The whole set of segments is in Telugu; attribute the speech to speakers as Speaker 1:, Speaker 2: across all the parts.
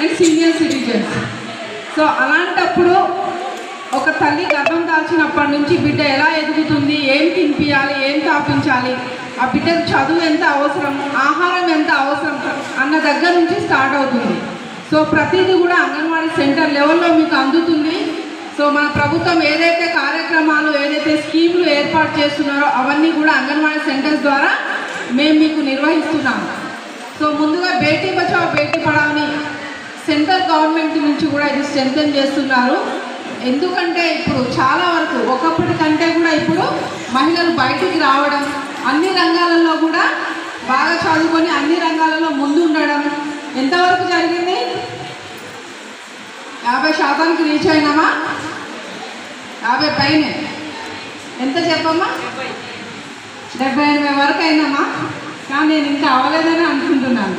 Speaker 1: And senior citizens. సో అలాంటప్పుడు ఒక తల్లి గర్భం దాల్చినప్పటి నుంచి బిడ్డ ఎలా ఎదుగుతుంది, ఏం తినిపించాలి, ఏం తాపించాలి, ఆ బిడ్డకు చదువు ఎంత అవసరం, ఆహారం ఎంత అవసరం అన్న దగ్గర నుంచి స్టార్ట్ అవుతుంది. సో ప్రతిదీ కూడా అంగన్వాడీ సెంటర్ లెవెల్లో మీకు అందుతుంది. సో మన ప్రభుత్వం ఏదైతే కార్యక్రమాలు, ఏదైతే స్కీములు ఏర్పాటు చేస్తున్నారో అవన్నీ కూడా అంగన్వాడీ సెంటర్స్ ద్వారా మేము మీకు నిర్వహిస్తున్నాము. సో ముందుగా బేటీ బచావో బేటీ పడావోని సెంట్రల్ గవర్నమెంట్ నుంచి కూడా ఇది స్ట్రెంథెన్ చేస్తున్నారు. ఎందుకంటే ఇప్పుడు చాలా వరకు ఒకప్పటి కంటే కూడా ఇప్పుడు మహిళలు బయటికి రావడం, అన్ని రంగాలలో కూడా బాగా చదువుకొని అన్ని రంగాలలో ముందు ఉండడం ఎంతవరకు జరిగింది? 50% రీచ్ అయినామా? 50 పైన ఎంత చెప్పమ్మా? 70-80 వరకు అయినామా? కానీ నేను ఇంకా అవ్వలేదని అనుకుంటున్నాను.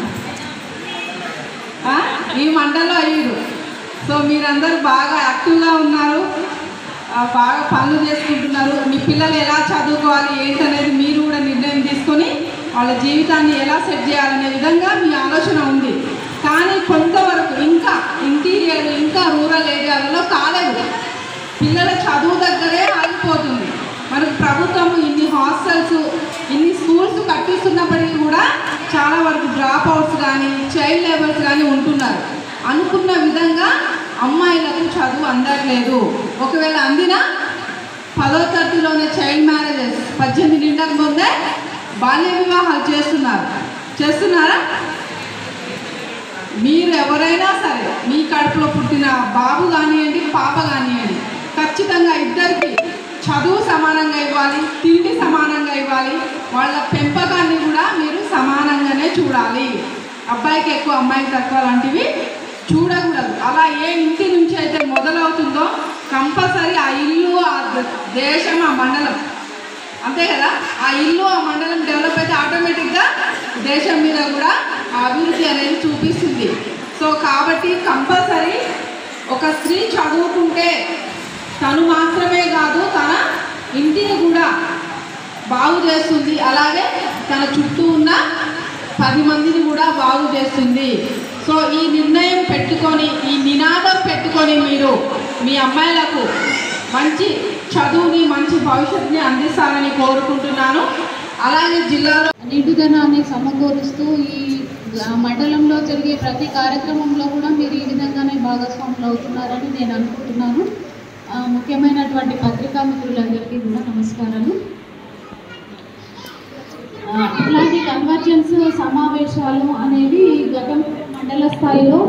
Speaker 1: ఈ మండలంలో అయ్యారు. సో మీరందరూ బాగా యాక్టివ్గా ఉన్నారు, బాగా పనులు చేసుకుంటున్నారు. మీ పిల్లలు ఎలా చదువుకోవాలి ఏంటనేది మీరు కూడా నిర్ణయం తీసుకొని వాళ్ళ జీవితాన్ని ఎలా సెట్ చేయాలనే విధంగా మీ ఆలోచన ఉంది. కానీ కొంతవరకు ఇంకా ఇంటీరియర్, ఇంకా రూరల్ ఏరియాలలో కాలేదు. పిల్లల చదువు దగ్గరే ఆగిపోతుంది. మనకు ప్రభుత్వం ఇన్ని హాస్టల్స్, ఇన్ని స్కూల్స్ కట్టిస్తున్నప్పటికీ కూడా చాలా వరకు డ్రాప్ అవుట్స్ కానీ, చైల్డ్ లేబర్స్ కానీ ఉంటున్నారు. అనుకున్న విధంగా అమ్మాయిలకు చదువు అందట్లేదు. ఒకవేళ అందినా 10వ తరగతిలోనే చైల్డ్ మ్యారేజెస్, 18 నిండక ముందే బాల్య వివాహాలు చేస్తున్నారా? మీరు ఎవరైనా సరే మీ కడుపులో పుట్టిన బాబు కానివ్వండి, పాప కానివ్వండి, ఖచ్చితంగా ఇద్దరికి చదువు సమానంగా ఇవ్వాలి, తిండి సమానంగా ఇవ్వాలి. వాళ్ళ పెంపకాన్ని కూడా మీరు సమానంగానే చూడాలి. అబ్బాయికి ఎక్కువ, అమ్మాయికి తక్కువ లాంటివి చూడకూడదు. అలా ఏ ఇంటి నుంచి అయితే మొదలవుతుందో కంపల్సరీ ఆ ఇల్లు, ఆ దేశం, ఆ మండలం, అంతే కదా, ఆ ఇల్లు, ఆ మండలం డెవలప్ అయితే ఆటోమేటిక్గా దేశం మీద కూడా అభివృద్ధి అనేది చూపిస్తుంది. సో కాబట్టి కంపల్సరీ ఒక స్త్రీ చదువుకుంటే తను మాత్రమే కాదు, తన ఇంటిని కూడా బాగు చేస్తుంది. అలాగే తన చుట్టూ ఉన్న 10 మందిని కూడా బాగు చేస్తుంది. సో ఈ నిర్ణయం పెట్టుకొని, ఈ నినాదం పెట్టుకొని మీరు మీ అమ్మాయిలకు మంచి చదువుని, మంచి భవిష్యత్తుని అందిస్తారని కోరుకుంటున్నాను. అలాగే జిల్లాలో
Speaker 2: నిండుదనాన్ని సమకూరుస్తూ ఈ మండలంలో జరిగే ప్రతి కార్యక్రమంలో కూడా మీరు ఈ విధంగానే భాగస్వాములు అవుతున్నారని నేను అనుకుంటున్నాను. ముఖ్యమైనటువంటి పత్రికా మిత్రులందరికీ కూడా నమస్కారాలు. ఇట్లాంటి కన్వర్జెన్స్ సమావేశాలు అనేవి గతంలో మండల స్థాయిలో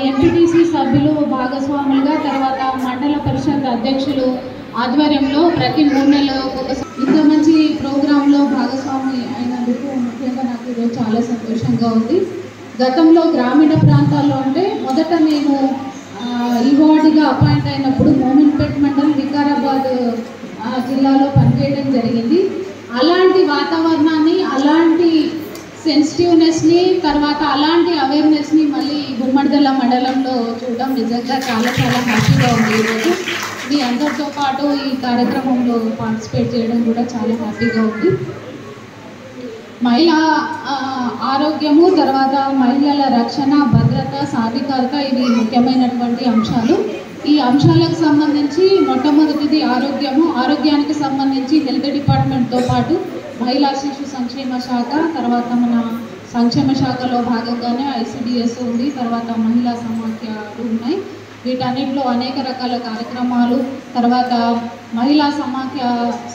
Speaker 2: ఎంపీటీసీ సభ్యులు భాగస్వాములుగా, తర్వాత మండల పరిషత్ అధ్యక్షులు ఆధ్వర్యంలో ప్రతి 3 నెలలకు ఇంత మంచి ప్రోగ్రాంలో భాగస్వామి అయినందుకు ముఖ్యంగా నాకు ఈరోజు చాలా సంతోషంగా ఉంది. గతంలో గ్రామీణ ప్రాంతాల్లో అంటే మొదట నేను ఈవార్డుగా అపాయింట్ అయినప్పుడు మోమిన్పేట్ మండలం, వికారాబాద్ జిల్లాలో పనిచేయడం జరిగింది. అలాంటి వాతావరణాన్ని, అలాంటి సెన్సిటివ్నెస్ని, తర్వాత అలాంటి అవేర్నెస్ని మళ్ళీ గుమ్మడిదల మండలంలో చూడడం నిజంగా చాలా చాలా హ్యాపీగా ఉంది. ఈరోజు మీ అందరితో పాటు ఈ కార్యక్రమంలో పార్టిసిపేట్ చేయడం కూడా చాలా హ్యాపీగా ఉంది. మహిళా ఆరోగ్యము, తర్వాత మహిళల రక్షణ, భద్రత, సాధికారత, ఇవి ముఖ్యమైనటువంటి అంశాలు. ఈ అంశాలకు సంబంధించి మొట్టమొదటిది ఆరోగ్యము. ఆరోగ్యానికి సంబంధించి హెల్త్ డిపార్ట్మెంట్తో పాటు మహిళా శిశు సంక్షేమ శాఖ, తర్వాత మన సంక్షేమ శాఖలో భాగంగానే ఐసిడిఎస్ ఉంది, తర్వాత మహిళా సమాఖ్యలు ఉన్నాయి. వీటన్నిటిలో అనేక రకాల కార్యక్రమాలు, తర్వాత మహిళా సమాఖ్య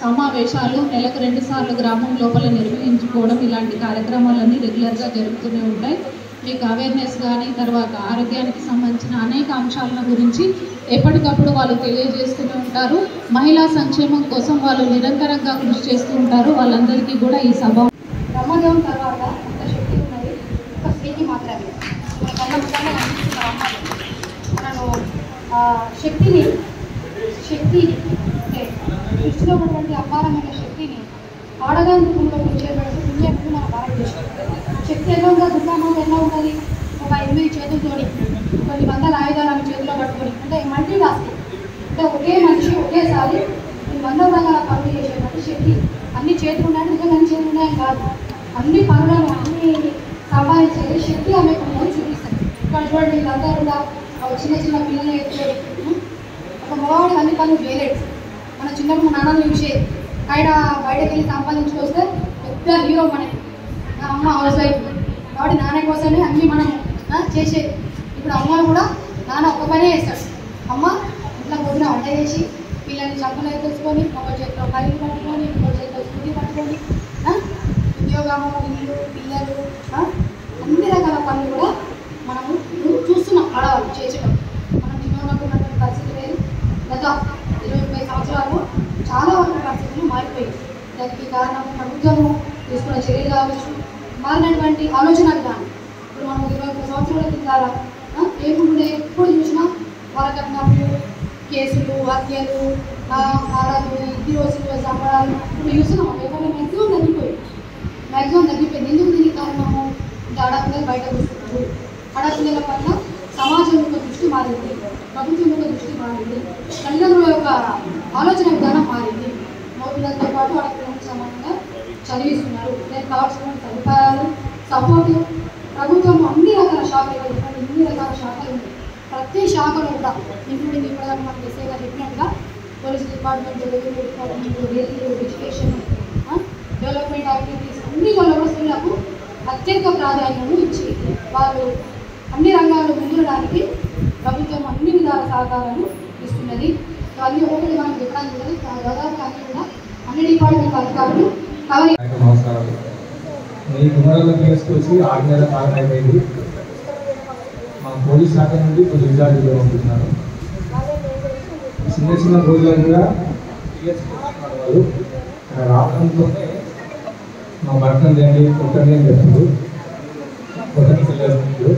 Speaker 2: సమావేశాలు నెలకు 2 సార్లు గ్రామం లోపల నిర్వహించుకోవడం, ఇలాంటి కార్యక్రమాలన్నీ రెగ్యులర్గా జరుగుతూనే ఉంటాయి. మీకు అవేర్నెస్ కానీ, తర్వాత ఆరోగ్యానికి సంబంధించిన అనేక అంశాల గురించి ఎప్పటికప్పుడు వాళ్ళు తెలియజేస్తూనే ఉంటారు. మహిళా సంక్షేమం కోసం వాళ్ళు నిరంతరంగా కృషి చేస్తూ ఉంటారు. వాళ్ళందరికీ కూడా ఈ సభ
Speaker 3: బ్రహ్మదేవం తర్వాత అంత శక్తి ఉన్నది ఒక స్త్రీకి మాత్రమే. మనను శక్తి అంటే దృష్టిలో ఉన్నటువంటి అపారమైన శక్తిని ఆడదాని రూపంలో చేయబడి దునియాకు మన భారతదేశం శక్తి ఎలా ఉందా, దుర్గామాత ఎలా ఉంటుంది, ఒక 8 చేతులతోని కొన్ని వందల ఆయుధాలు ఆమె చేతిలో పట్టుకొని, అంటే మల్టీ టాస్కింగ్, అంటే ఒకే మనిషి ఒకేసారి 100 రకాల పనులు చేసేటువంటి శక్తి. అన్ని చేతులు ఉన్నాయంటే నిజంగా అన్ని చేతులు ఉన్నాయని కాదు, అన్ని పనులను అన్ని సంపాదించేది శక్తి ఆమెకు చూపిస్తుంది. ఇక్కడ చూడండి వీళ్ళంతా కూడా చిన్న చిన్న పిల్లలు ఎత్తుకొని ఒక మగవాడు అన్ని పనులు చేయలేడు. మన చిన్నప్పుడు మా నాన్నలు చూసే ఆయన బయటకు వెళ్ళి సంపాదించుకొస్తే పెద్ద హీరో మనకి. నా అమ్మ హౌస్ వైఫ్ కాబట్టి నాన్న కోసమే అన్నీ మనం చేసేది. ఇప్పుడు అమ్మ కూడా నాన్న ఒక్క పనే చేస్తాడు. అమ్మ ఇంట్లో పొద్దున వంట చేసి పిల్లల్ని చంపలు ఎత్తుకొని ఒక చేతిలో కర్రీ పట్టుకొని ఇంకో చేతిలో స్కూటీ పట్టుకొని ఉద్యోగము ఇల్లు పిల్లలు అన్ని రకాల పనులు కూడా మనము చూస్తున్నాం ఆడవాళ్ళు చేసేటప్పుడు. మనం చిన్నప్పుడు పరిస్థితి లేదు. గత 20-30 సంవత్సరాలు చాలా వరకు పరిస్థితులు మారిపోయాయి. దానికి కారణం ప్రభుత్వము తీసుకున్న చర్యలు కావచ్చు, మారినటువంటి ఆలోచన విధానం. ఇప్పుడు మనం 20 సంవత్సరాల కింద ఏముండే ఎప్పుడు చూసినా వరకట్నప్పుడు కేసులు, హత్యలు, ఆడలు, ఇంటి రోజులు, సంబరాలు ఇప్పుడు చూస్తున్నాం. పేపర్లో మ్యాక్సిమం తగ్గిపోయింది. ఎందుకు దీనికి కారణము? ఆడపిల్లలు బయట వస్తున్నారు. ఆడపిల్లల పట్ల సమాజం యొక్క దృష్టి మారింది, ప్రభుత్వం యొక్క దృష్టి మారింది, తల్లిదండ్రుల యొక్క ఆలోచన విధానం మారింది. మగపిల్లలతో పాటు ఆడపిల్లలకు సమానంగా చదివిస్తున్నారు. దానికి కావాల్సిన సదుపాయాలు, సపోర్టు ప్రభుత్వం అన్ని రకాల శాఖలు, ఇన్ని రకాల శాఖలు ఉన్నాయి. ప్రతి శాఖలో కూడా ఇంక్లూడింగ్ ఇప్పటిదాకా మనకి ఎస్ఐ గారు చెప్పినట్టుగా police department, revenue department, railway, education, development activities అన్నిటిలో కూడా స్త్రీలకు అత్యధిక ప్రాధాన్యము ఇచ్చి వాళ్ళు అన్ని రంగాల్లో ముందుడానికి ప్రభుత్వం అన్ని విధాల సహకారాలు ఇస్తున్నది. అన్ని ఒకటి మనం చెప్పడానికి కూడా దాదాపు అన్ని కూడా అన్ని డిపార్ట్మెంట్ అధికారులు కవర్.
Speaker 4: నమస్కారం. మీ కుమారుల కేసుకు వచ్చి 6 నెలల కాలం అయిపోయింది. మా పోలీస్ శాఖ నుండి కొంచెం రిజార్జీలో ఉంటున్నారు. చిన్న చిన్న రోజుల్లో కూడా వాళ్ళు ఇక్కడ రావడంతోనే మా భర్తను లేని కొట్టని అని చెప్తారు. కొట్టని తెలియజేస్తున్నారు.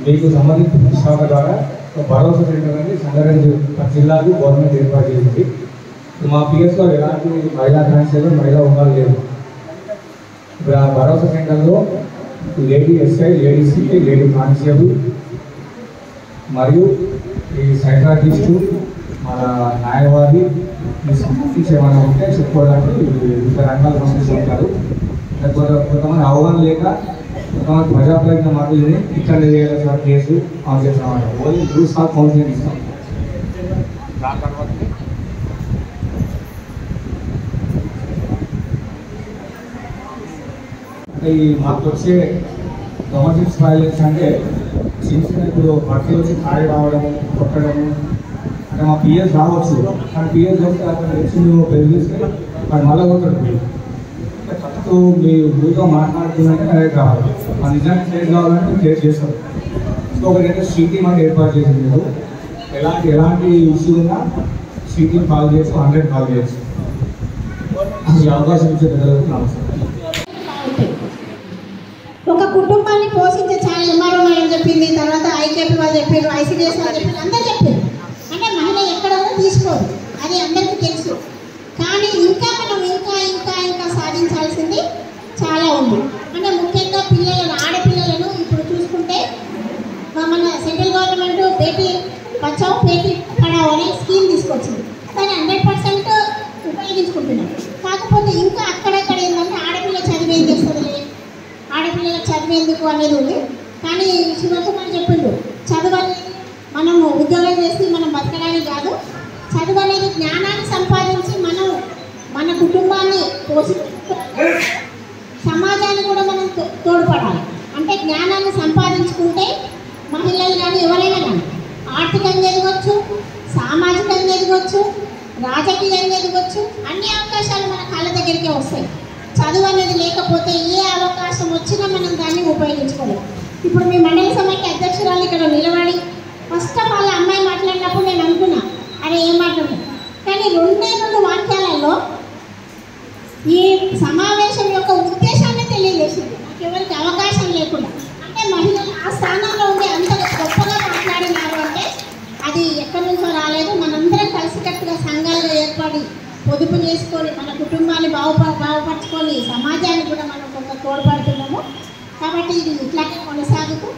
Speaker 4: మీకు సంబంధించిన శాఖ ద్వారా భరోసా సెంటర్ అనేది సంగారెడ్డి జిల్లాకు గవర్నమెంట్ ఏర్పాటు చేసింది. మా పిఎస్లో ఎలాంటి మహిళా కానిస్టేబుల్, మహిళా ఉండాలి లేదు. ఇప్పుడు ఆ భరోసా సెంటర్లో lady SI, lady CI, lady constable మరియు ఈ సైకాట్రిస్టు, మన న్యాయవాది సంబంధించి ఏమైనా ఉంటే చెప్పుకోవడానికి వివిధ రంగాల సమస్యలు ఉంటారు. కొంతమంది అవగాహన లేక కొంతమంది ప్రజాప్రజ్ఞ మాటలని ఇక్కడ సార్ కేసు ఆన్ చేస్తామంట. ఓన్లీ రూల్స్ ఆఫ్ కౌన్సిలింగ్ ఇస్తాం. దాని తర్వాత ఈ మాకు వచ్చే డొమెస్టిక్ వైలెన్స్ అంటే చిన్న ఇప్పుడు భర్తీ వచ్చి ఖాళీ రావడము, కొట్టడము అంటే మా పిఎస్ రావచ్చు. కానీ పిఎస్ వస్తే అక్కడ వచ్చి మేము పెరిగిస్తే వాడు మళ్ళీ కొట్టడు. ఫస్ట్ మీ ఊరితో మాట్లాడుతుందంటే అనేది రావాలి. ఆ నిజానికి క్లియర్ కావాలంటే క్లియర్ చేస్తాం. ఇంకొకటి సిటీ మాకు ఏర్పాటు చేసింది. మీరు ఎలాంటి ఇష్యూ ఉన్నా సిటీని కాల్ చేయొచ్చు, 100 కాల్ చేయొచ్చు. ఈ అవకాశం ఇచ్చే జరుగుతున్నాం సార్.
Speaker 5: ఒక కుటుంబాన్ని పోషించే చాలా ఎంఆర్ఓ మేడం చెప్పింది, తర్వాత ఐకేపీ వాళ్ళు చెప్పారు, ఐసీడీఎస్ వాళ్ళు చెప్పారు, అందరూ చెప్పారు. అంటే మహిళ ఎక్కడ తీసుకోదు, అది అందరికీ తెలుసు. కానీ ఇంకా మనం ఇంకా సాధించాల్సింది చాలా ఉంది. అంటే ముఖ్యంగా పిల్లలను, ఆడపిల్లలను ఇప్పుడు చూసుకుంటే మన సెంట్రల్ గవర్నమెంట్ బేటీ బచావ్ బేటీ పడావ్ అనే స్కీమ్ తీసుకొచ్చింది. దాన్ని 100% ఉపయోగించుకుంటున్నాం. కాకపోతే ఇంకా అక్కడక్కడ ఏంటంటే ఆడపిల్ల చదివేం చేస్తుంది, ఆడపిల్లలకు చదివేందుకు అనేది ఉంది. కానీ శివకుమార్ చెప్పిండు, చదువు అనేది మనము ఉద్యోగం చేసి మనం బతకడానికి కాదు. చదువు అనేది జ్ఞానాన్ని సంపాదించి మనం మన కుటుంబాన్ని సమాజాన్ని కూడా మనం తోడ్పడాలి. అంటే జ్ఞానాన్ని సంపాదించుకుంటే మహిళలు కానీ ఎవరైనా కానీ ఆర్థికంగా ఎదగొచ్చు, సామాజికంగా ఎదగొచ్చు, రాజకీయంగా ఎదగొచ్చు. అన్ని అవకాశాలు మన కళ్ళ దగ్గరికే వస్తాయి. చదువు అనేది లేకపోతే ఏ అవకాశం వచ్చినా మనం దాన్ని ఉపయోగించుకోలేము. ఇప్పుడు మీ మండల సమైక్య అధ్యక్షురాలు ఇక్కడ నిలబడి ఫస్ట్ ఆఫ్ ఆల్ అమ్మాయి మాట్లాడినప్పుడు నేను అనుకున్నా, అరే ఏం మాట్లాడుతుంది. కానీ 2 వాక్యాలలో ఈ సమావేశం యొక్క ఉద్దేశాన్ని తెలియజేసింది. నాకు ఎవరికి అవకాశం లేకుండా, అంటే మహిళలు ఆ స్థానంలో ఉండి అంత గొప్పగా మాట్లాడినారు అంటే అది ఎక్కడి నుంచో రాలేదు. మనందరం కలిసికట్టుగా సంఘాలుగా ఏర్పడి పొదుపు చేసుకొని మన కుటుంబాన్ని బాగుపరచుకొని సమాజాన్ని కూడా మనం కొంత తోడ్పడుతున్నాము. కాబట్టి ఇది ఇట్లాగే కొనసాగుతూ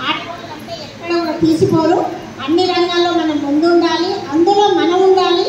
Speaker 5: ఆడవాళ్ళు అంటే ఎక్కడ కూడా తీసిపోరు. అన్ని రంగాల్లో మనం ముందుండాలి, అందులో మనం ఉండాలి.